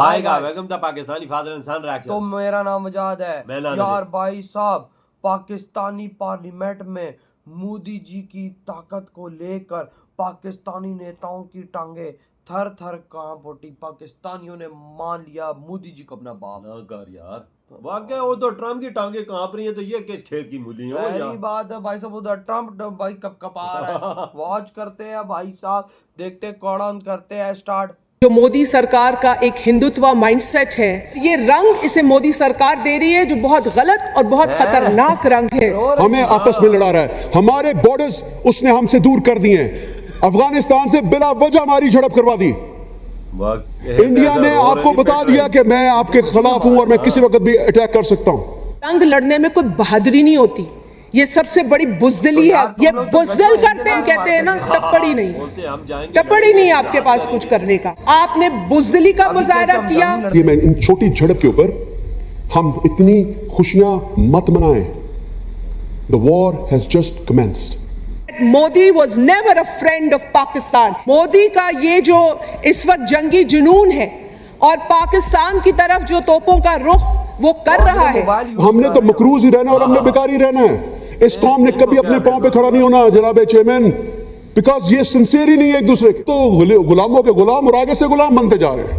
آئے گا welcome the Pakistani father انسان reaction. تو میرا نام وجاد ہے. میں نام یار بھائی صاحب پاکستانی پارلیمنٹ میں مودی جی کی طاقت کو لے کر پاکستانی نیتاؤں کی ٹانگیں تھر تھر کانپ اٹھی. پاکستانیوں نے مان لیا مودی جی کو اپنا باپ. نہ کر یار واقعہ وہ تو ٹرمپ کی ٹانگیں کانپ رہی ہیں تو یہ کس کھیت کی مولی ہیں. پہلی بات ہے بھائی صاحب ادھر ٹرمپ بھائی کب کپا رہا ہے. واچ کرتے ہیں بھائی صاحب, دیکھتے کون کرتے ہیں اسٹارٹ. جو مودی سرکار کا ایک ہندوتوا مائنڈ سیٹ ہے, یہ رنگ اسے مودی سرکار دے رہی ہے جو بہت غلط اور بہت خطرناک رنگ ہے. ہمیں آپس میں لڑا رہا ہے, ہمارے بارڈرز اس نے ہم سے دور کر دیے ہیں, افغانستان سے بلا وجہ ہماری جھڑپ کروا دی. انڈیا نے آپ کو بتا دیا کہ میں آپ کے خلاف ہوں اور میں کسی وقت بھی اٹیک کر سکتا ہوں. جنگ لڑنے میں کوئی بہادری نہیں ہوتی, یہ سب سے بڑی بزدلی ہے. یہ بزدل کرتے ہیں, کہتے ہیں نا ٹپڑی نہیں, ٹپڑی نہیں آپ کے پاس کچھ کرنے کا. آپ نے بزدلی کا مظاہرہ کیا. یہ میں ان چھوٹی جھڑپ کے اوپر ہم اتنی خوشیاں مت منائیں. The war has just commenced. Modi was never a friend of Pakistan. Modi کا یہ جو اس وقت جنگی جنون ہے اور پاکستان کی طرف جو توپوں کا رخ وہ کر رہا ہے, ہم نے تو مقروض ہی رہنا اور ہم نے بیکار ہی رہنا ہے. اس قوم نے کبھی اپنے پاؤں پہ کھڑا نہیں ہونا جناب چیئرمین, بیکاز یہ سنسیئر ہی نہیں ہے ایک دوسرے کے. تو غلاموں کے غلام اور آگے سے غلام بنتے جا رہے ہیں.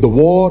The war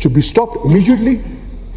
Should be stopped immediately,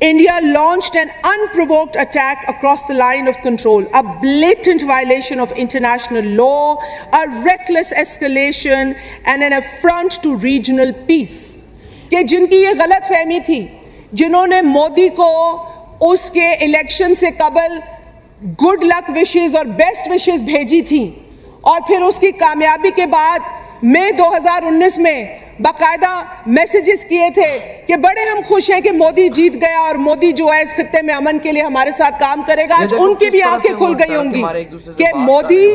India launched an unprovoked attack across the line of control, a blatant violation of international law, a reckless escalation, and an affront to regional peace. کہ جن کی یہ غلط فہمی تھی, جنہوں نے مودی کو اس کے الیکشن سے قبل گڈ لک وشز اور بیسٹ وشز بھیجی تھیں, اور پھر اس کی کامیابی کے بعد مئی 2019 میں باقاعدہ میسیجز کیے تھے کہ بڑے ہم خوش ہیں کہ مودی جیت گیا اور مودی جو ہے اس خطے میں امن کے لیے ہمارے ساتھ کام کرے گا. آج ان کی بھی آنکھیں کھل گئی ہوں گی کہ مودی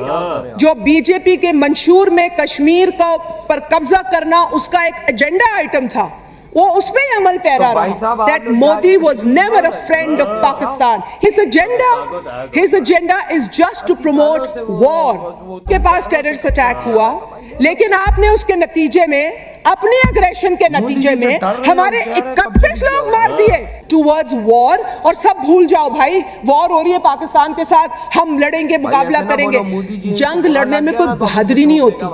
جو بی جے پی کے منشور میں کشمیر کا پر قبضہ کرنا اس کا ایک ایجنڈا آئٹم تھا, وہ اس پہ ہی عمل پیرا رہا. That Modi was never a friend of Pakistan. His agenda is just to promote war. کے پاس ٹیررسٹ اٹیک ہوا, لیکن آپ نے اس کے نتیجے میں اپنی اگریشن کے نتیجے میں ہمارے 31 لوگ مار دیے ٹوورڈز وار. اور سب بھول جاؤ بھائی, وار ہو رہی ہے پاکستان کے ساتھ, ہم لڑیں گے, مقابلہ کریں گے. جنگ لڑنے میں کوئی بہادری نہیں ہوتی,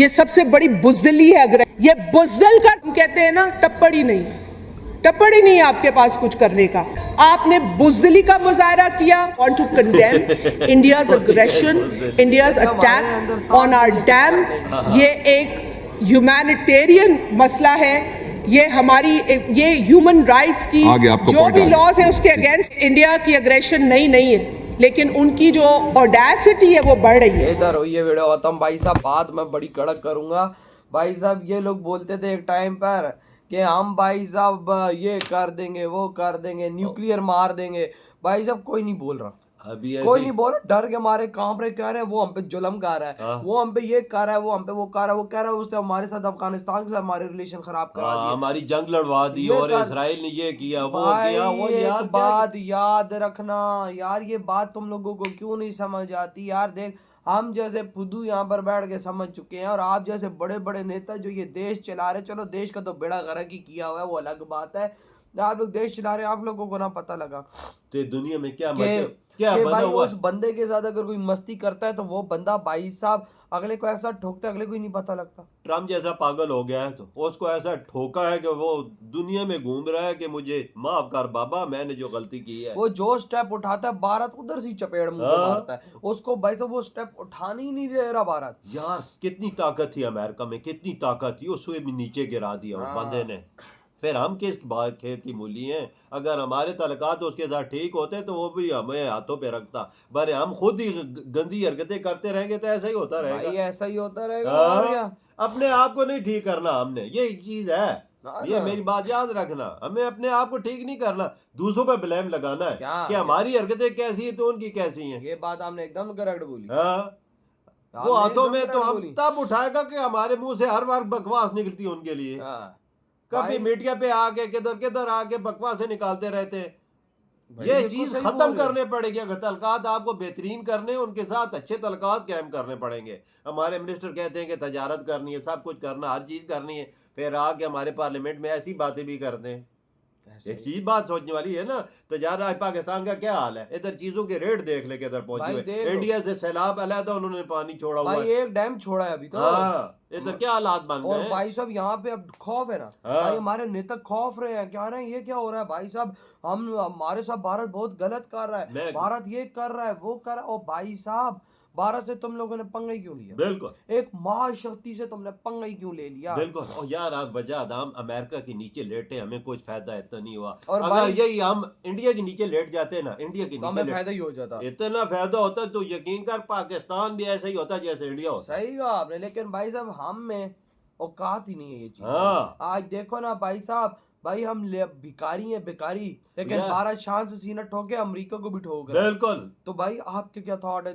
یہ سب سے بڑی بزدلی ہے. اگر یہ بزدل کا کہتے ہیں نا, ٹپڑ ہی نہیں ہے آپ کے پاس کچھ کرنے کا. آپ نے بزدلی کا مظاہرہ کیا. Want to condemn India's aggression, India's attack on our dam. یہ ایک ہیومینیٹیرین مسئلہ ہے, یہ ہماری یہ ہیومن رائٹس کی جو بھی لاز ہیں اس کے اگینسٹ. انڈیا کی اگریشن نہیں ہے, لیکن ان کی جو اوڈیسٹی ہے وہ بڑھ رہی ہے. ادھر یہ ویڈیو ختم. بھائی صاحب بات میں بڑی کڑک کروں گا. بھائی صاحب یہ لوگ بولتے تھے ایک ٹائم پر کہ ہم بھائی صاحب یہ کر دیں گے, وہ کر دیں گے, نیوکلیئر مار دیں گے. بھائی صاحب کوئی نہیں بول رہا, کوئی نہیں بول رہا, ڈر کے مارے کانپ رہے, کہہ رہے وہ ہم پہ ظلم کر رہا ہے, وہ ہم پہ یہ کر رہا ہے, وہ ہم پہ وہ کر رہا ہے, وہ کہہ رہا ہے اس نے ہمارے ساتھ افغانستان کے ساتھ ہمارے ریلیشن خراب کرا دیے, ہماری جنگ لڑوا دی, اور اسرائیل نے یہ کیا وہ کیا. وہ یار بات یاد رکھنا یار, یہ بات تم لوگوں کو کیوں نہیں سمجھ آتی یار. دیکھ ہم جیسے فدو یہاں پر بیٹھ کے سمجھ چکے ہیں, اور آپ جیسے بڑے بڑے نیتا جو یہ دیش چلا رہے, چلو دیش کا تو بیڑا غرق ہی کیا ہوا ہے, وہ الگ بات ہے. آپ لوگ دیش چلا رہے ہیں, آپ لوگوں کو نہ پتہ لگا تو دنیا میں کیا بنا ہوا. اس بندے کے ساتھ اگر کوئی مستی کرتا ہے تو وہ بندہ بھائی صاحب اگلے کو ایسا ٹھوکتا ہے, اگلے کو ہی نہیں پتہ لگتا. ٹرمپ جیسا پاگل ہو گیا ہے تو اس کو ایسا ٹھوکا ہے کہ وہ دنیا میں گھوم رہا ہے کہ مجھے معاف کر بابا, میں نے جو غلطی کی ہے. وہ جو سٹیپ اٹھاتا ہے بھارت ادھر سے چپیڑ منہ مارتا ہے اس کو. بھائی صاحب وہ سٹیپ اٹھانے ہی نہیں دے رہا بھارت. یار کتنی طاقت تھی امریکہ میں, کتنی طاقت تھی, اس کو بھی نیچے گرا دیا اس بندے نے. پھر ہم کس کھیت کی مولی ہیں؟ اگر ہمارے تعلقات اس کے ساتھ ٹھیک ہوتے تو وہ بھی ہمیں ہاتھوں پہ رکھتا. بھلے ہم خود ہی گندی حرکتیں کرتے رہیں گے تو ایسا ہی ہوتا رہے گا. ایسا ہی ہوتا رہے گا. اپنے آپ کو نہیں ٹھیک کرنا ہم نے, یہ چیز ہے, یہ میری بات یاد رکھنا. ہمیں اپنے آپ کو ٹھیک نہیں کرنا, دوسروں پہ بلیم لگانا ہے کہ ہماری حرکتیں کیسی ہیں تو ان کی کیسی ہیں. یہ بات آپ نے ایک دم کریکٹ بولی. وہ ہاتھوں میں تو ہم تب اٹھائے گا کہ ہمارے منہ سے ہر بار بکواس نکلتی ہے ان کے لیے. کبھی میڈیا پہ آ کے کدھر آ کے بکواسیں نکالتے رہتے. یہ چیز ختم کرنے پڑے گی. اگر تعلقات آپ کو بہترین کرنے, ان کے ساتھ اچھے تعلقات قائم کرنے پڑیں گے. ہمارے منسٹر کہتے ہیں کہ تجارت کرنی ہے, سب کچھ کرنا, ہر چیز کرنی ہے, پھر آ کے ہمارے پارلیمنٹ میں ایسی باتیں بھی کرتے ہیں. ایک چیز بات سوچنے والی ہے نا, تجارت پاکستان کا کیا حال ہے, ادھر چیزوں کے ریٹ دیکھ لے کے ادھر پہنچے ہوئے. انڈیا سے سیلاب علیحدہ انہوں نے پانی چھوڑا ہوا ہے, ایک ڈیم چھوڑا ہے ابھی تو. ادھر کیا حالات بن گئے. اور بھائی صاحب یہاں پہ اب خوف ہے نا, بھائی ہمارے نیتا خوف رہے ہیں, کیا رہے ہیں یہ کیا ہو رہا ہے بھائی صاحب, ہمارے ساتھ بھارت بہت غلط کر رہا ہے, بھارت یہ کر رہا ہے, وہ کر رہا ہے. اور بھائی صاحب بھارت سے تم لوگوں نے پنگا ہی کیوں لیا؟ بالکل ایک مہاشکتی سے تم نے پنگا ہی کیوں لے لیا؟ بالکل. اور یار آپ وجہ ہم امریکہ کے نیچے لیٹے, ہمیں کچھ فائدہ اتنا نہیں ہوا. اور اگر یہی ہم انڈیا کے نیچے لیٹ جاتے نا, انڈیا کے نیچے فائدہ ہی ہو جاتا, اتنا فائدہ ہوتا تو یقین کر پاکستان بھی ایسا ہی ہوتا جیسے انڈیا ہوتا. صحیح کہا آپ نے. لیکن بھائی صاحب ہم میں اوقات ہی نہیں ہے یہ چیز. آج دیکھو نا بھائی صاحب, بھائی ہم بھکاری ہیں, بیکاری, لیکن بھارت شان سے سینہ ٹھوکے امریکہ کو بھی ٹھوک رہا ہے. بالکل. تو بھائی آپ کے کیا تھاٹ ہے؟